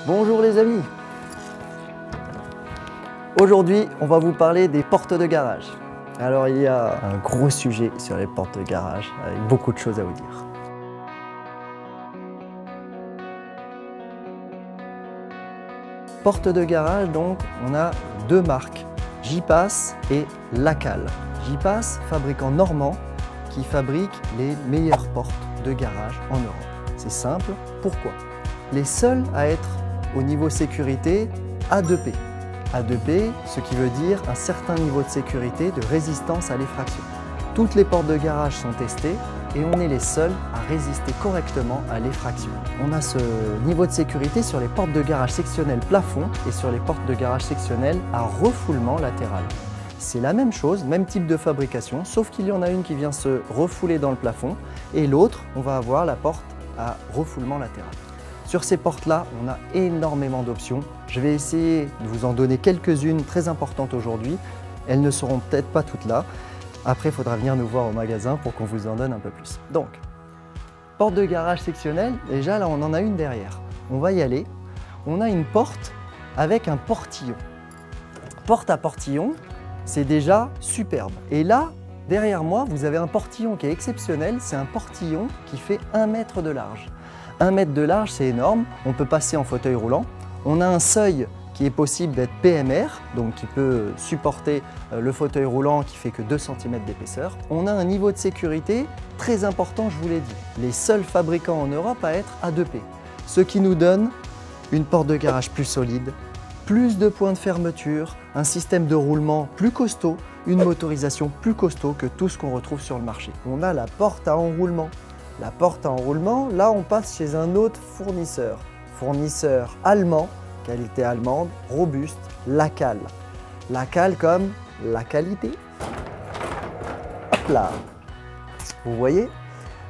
Bonjour les amis. Aujourd'hui, on va vous parler des portes de garage. Alors il y a un gros sujet sur les portes de garage avec beaucoup de choses à vous dire. Portes de garage, donc, on a deux marques, J-Pass et Lacal. J-Pass, fabricant normand qui fabrique les meilleures portes de garage en Europe. C'est simple, pourquoi? Les seuls à être au niveau sécurité A2P. A2P, ce qui veut dire un certain niveau de sécurité, de résistance à l'effraction. Toutes les portes de garage sont testées et on est les seuls à résister correctement à l'effraction. On a ce niveau de sécurité sur les portes de garage sectionnelles plafond et sur les portes de garage sectionnelles à refoulement latéral. C'est la même chose, même type de fabrication, sauf qu'il y en a une qui vient se refouler dans le plafond et l'autre, on va avoir la porte à refoulement latéral. Sur ces portes-là, on a énormément d'options. Je vais essayer de vous en donner quelques-unes très importantes aujourd'hui. Elles ne seront peut-être pas toutes là. Après, il faudra venir nous voir au magasin pour qu'on vous en donne un peu plus. Donc, porte de garage sectionnelle, déjà là on en a une derrière. On va y aller. On a une porte avec un portillon. Porte à portillon, c'est déjà superbe. Et là, derrière moi, vous avez un portillon qui est exceptionnel. C'est un portillon qui fait 1 mètre de large. 1 mètre de large, c'est énorme. On peut passer en fauteuil roulant. On a un seuil qui est possible d'être PMR, donc qui peut supporter le fauteuil roulant qui fait que 2 cm d'épaisseur. On a un niveau de sécurité très important, je vous l'ai dit. Les seuls fabricants en Europe à être A2P. Ce qui nous donne une porte de garage plus solide, plus de points de fermeture, un système de roulement plus costaud, une motorisation plus costaud que tout ce qu'on retrouve sur le marché. On a la porte à enroulement. La porte à enroulement, là on passe chez un autre fournisseur. Fournisseur allemand, qualité allemande, robuste, Lacal. Lacal comme la qualité. Hop là. Vous voyez?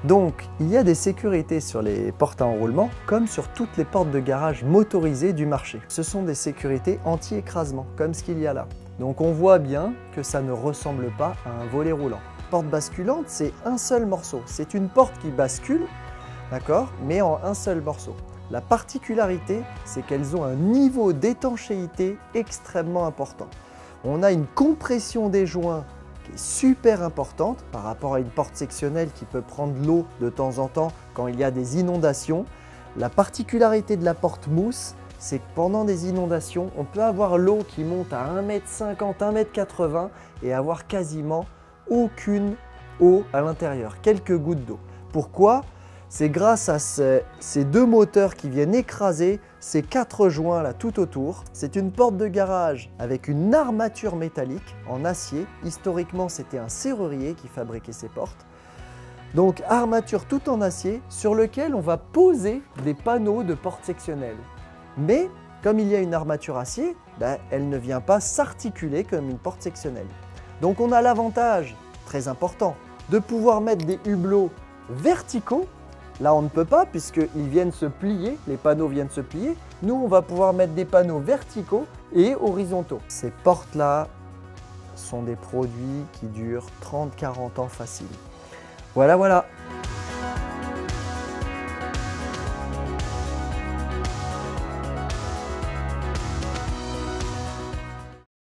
Donc, il y a des sécurités sur les portes à enroulement comme sur toutes les portes de garage motorisées du marché. Ce sont des sécurités anti-écrasement, comme ce qu'il y a là. Donc on voit bien que ça ne ressemble pas à un volet roulant. Porte basculante, c'est un seul morceau. C'est une porte qui bascule, d'accord, mais en un seul morceau. La particularité, c'est qu'elles ont un niveau d'étanchéité extrêmement important. On a une compression des joints qui est super importante par rapport à une porte sectionnelle qui peut prendre l'eau de temps en temps quand il y a des inondations. La particularité de la porte mousse, c'est que pendant des inondations, on peut avoir l'eau qui monte à 1,50 m, 1,80 m et avoir quasiment aucune eau à l'intérieur, quelques gouttes d'eau. Pourquoi? C'est grâce à ces deux moteurs qui viennent écraser ces 4 joints là tout autour. C'est une porte de garage avec une armature métallique en acier. Historiquement, c'était un serrurier qui fabriquait ces portes. Donc armature tout en acier sur lequel on va poser des panneaux de porte sectionnelle. Mais comme il y a une armature acier, elle ne vient pas s'articuler comme une porte sectionnelle. Donc on a l'avantage, très important, de pouvoir mettre des hublots verticaux. Là, on ne peut pas puisqu'ils viennent se plier, les panneaux viennent se plier. Nous, on va pouvoir mettre des panneaux verticaux et horizontaux. Ces portes-là sont des produits qui durent 30-40 ans facile. Voilà.